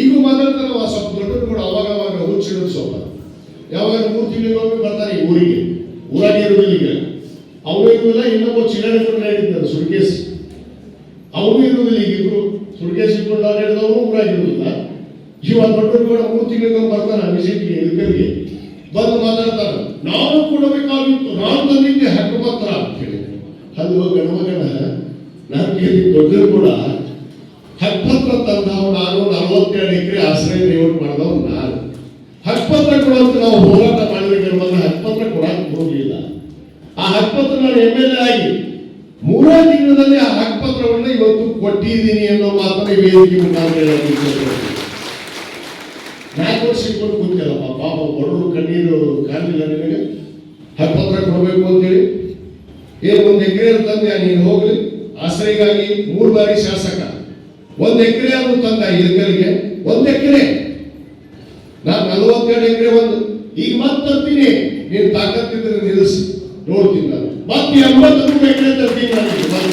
ಈಗ ಮಾತಾಡ್ತಾರೆ ಸ್ವಲ್ಪ ದೊಡ್ಡರು ಕೂಡ ಅವಾಗ ಅವಾಗ ಹುಚ್ಚಿಡೋದು ಸ್ವಲ್ಪ ಯಾವಾಗ 3 ತಿಂಗಳಿಗೊಮ್ಮೆ ಬರ್ತಾರೆ ಈ ಊರಿಗೆ. ಊರಾಗಿ ಇರೋದಿಲ್ಲ ಈಗ, ಅವನು ಇರುವುದಿಲ್ಲ. ಇನ್ನೊಬ್ಬ ಚಿಲ್ಲರೆ ಕೂಡ ಹೇಳಿದ್ದಾರೆ ಸುಡ್ಕೇಸ್, ಅವನು ಇರುವುದಿಲ್ಲ. ಈಗ ಇಬ್ರು ಸುಡ್ಕೇಸ್ ಇಟ್ಕೊಂಡು ಹೇಳಿದವನು ಊರಾಗಿರುವುದಿಲ್ಲ. ಇವಾಗ ದೊಡ್ಡರು ಕೂಡ 3 ತಿಂಗಳಿಗೊಮ್ಮೆ ಬರ್ತಾನೆ ವಿಸಿಟ್ಗೆ, ಇದಕ್ಕೆ ಬಂದು ಮಾತಾಡ್ತಾನೆ. ನಾನು ಕೊಡಬೇಕಾಗಿತ್ತು, ನಾನು ತಂದಿದ್ದೆ ಹಕ್ಕುಪತ್ರ ಅಂತ ಹೇಳಿ. ಅದು ಗಣಮಗನ ನಾನು ಕೇಳಿ ದೊಡ್ಡರು ಕೂಡ ಹಕ್ಕುಪತ್ರ ತಂದವ್ ನಾನು. 42 ಎಕರೆ ಆಶ್ರಯ ಲೇಔಟ್ ಮಾಡಿದವ್ ನಾನು. ಹಕ್ಕುಪತ್ರ ಕೊಡುವಂತ ನಾವು ಹೋರಾಟ ಮಾಡಬೇಕಿರುವಾಗ ಹಕ್ಕುಪತ್ರ ಕೊಡಕ್ಕೆ ಹೋಗಲಿಲ್ಲ. ಆ ಹಕ್ಕುಪತ್ರ ನಾನು MLA ಆಗಿ 3 ತಿಂಗಳಲ್ಲಿ ಆ ಹಕ್ಕುಪತ್ರವನ್ನು ಇವತ್ತು ಕೊಟ್ಟಿದ್ದೀನಿ ಅನ್ನೋ ಮಾತನ್ನ ವೇದಿಕೆ ಮುಖಾಂತರ 4 ವರ್ಷ ಇಟ್ಕೊಂಡು ಕೂತಿಲ್ಲಪ್ಪ. ಪಾಪ ಬಡವರು ಕಣ್ಣೀರು ಕಾಣಲಿಲ್ಲ ನಿನಗೆ ಹಕ್ಕುಪತ್ರ ಕೊಡಬೇಕು ಅಂತೇಳಿ. ಏನು 1 ಎಕರೆ ತಂದೆ ನೀನು ಹೋಗ್ಲಿ ಆಶ್ರಯಗಾಗಿ 3 ಬಾರಿ ಶಾಸಕ 1 ಎಕರೆ ಆದ್ರೂ ತಂದ ಇದಕ್ಕೆ 1 ಎಕರೆ. ನಾನು 42 ಎಕರೆ ಒಂದು ಈಗ ಮತ್ತಂತೀನಿ. ನೀನು ತಾಕತ್ತಿದ್ರೆ ನಿಲ್ಲಿಸಿ ನೋಡ್ತೀನಿ. ನಾನು ಮತ್ತೆ 83 ಎಕರೆ ತರ್ತೀನಿ. ನಾನು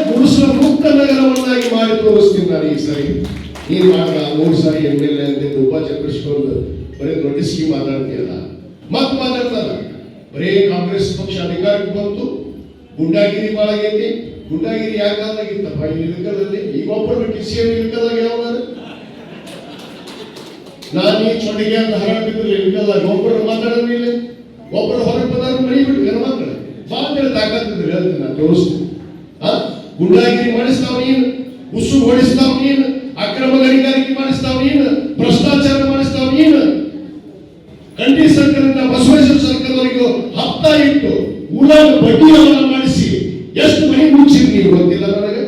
ಗುಡಿಸಲ ಮುಕ್ತ ನಗರವನ್ನಾಗಿ ಮಾಡಿ ತೋರಿಸ್ತೀನಿ ನಾನು ಈ ಸರಿ. ನೀನು ಮಾತ್ರ 3 ಸಾರಿ MLA ಅಂತ ಉಪಚಕ್ರಿಸ್ಕೊಂಡು ಬರೀ ದೊಡ್ಡ ಸ್ಕೀಮ್ ಮಾತಾಡ್ತೀಯಲ್ಲ. ಮತ್ತೆ ಮಾತಾಡ್ತಾರ ಬರೀ ಕಾಂಗ್ರೆಸ್ ಪಕ್ಷ ಅಧಿಕಾರಕ್ಕೆ ಬಂತು, ಗುಂಡಾಗಿರಿ ಬಾಳಾಗೈತಿ. ಗುಂಡಾಗಿರಿ ಯಾಕಾಗಿತ್ತಪ್ಪ ಈ ಇಳಕಲಲ್ಲಿ? ಈಗ ಒಬ್ಬರು TCM ಇಳಕಲ್ಲಾಗ ಯಾವ ನಾನು ಈ ಚೊಡಿಗೆ ಅಂತ ಹರಡಿದ್ರೆ ಇಳಕಲ್ಲಾಗ ಒಬ್ಬರು ಮಾತಾಡೋದಿಲ್ಲ. ಒಬ್ಬರು ಹೊರಗೆ ಬಂದಾಗ ಮಳಿ ಬಿಟ್ಟು ನನ್ನ ಮಕ್ಕಳು ಮಾತಾಡಿ ತಾಕತ್ತಿದ್ರೆ ಹೇಳ್ತೀನಿ ನಾನು ತೋರಿಸ್ತೀನಿ. ಗುಂಡಾಗಿರಿ ಮಾಡಿಸ್ತಾವ ನೀನು, ಉಸು ಹೊಡಿಸ್ತಾವ ನೀನು, ಅಕ್ರಮ ಗಣಿಗಾರಿಕೆ ಮಾಡಿಸ್ತಾವ ನೀನು, ಭ್ರಷ್ಟಾಚಾರ ಮಾಡಿಸ್ತಾವ ನೀನು. ಕಂಠಿ ಸರ್ಕಾರದಿಂದ ಬಸವೇಶ್ವರ ಸರ್ಕಾರದವರೆಗೂ ಹಪ್ತ ಇಟ್ಟು ಊರಾಗ ಬಡ್ಡಿ ಮಾಡಿಸಿ ಎಷ್ಟು ಮನೆ ಮುಚ್ಚಿರಿ ನೀವು ಗೊತ್ತಿಲ್ಲ ನನಗೆ.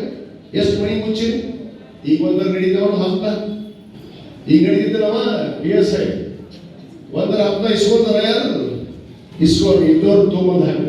ಎಷ್ಟು ಮನೆ ಮುಚ್ಚಿರಿ? ಈಗ ಒಂದರ ನಡೀತಾವನು ಹಪ್ತ. ಈಗ ನಡೀತಿದ್ದವ PSI ಒಂದರ ಹಪ್ತ ಇಸ್ಕೊಂಡಾರ ಯಾರು ಇಸ್ಕೊಂಡು ಇದ್ದವ್ರು ತೊಗೊಂಡು ಹಾಕಿ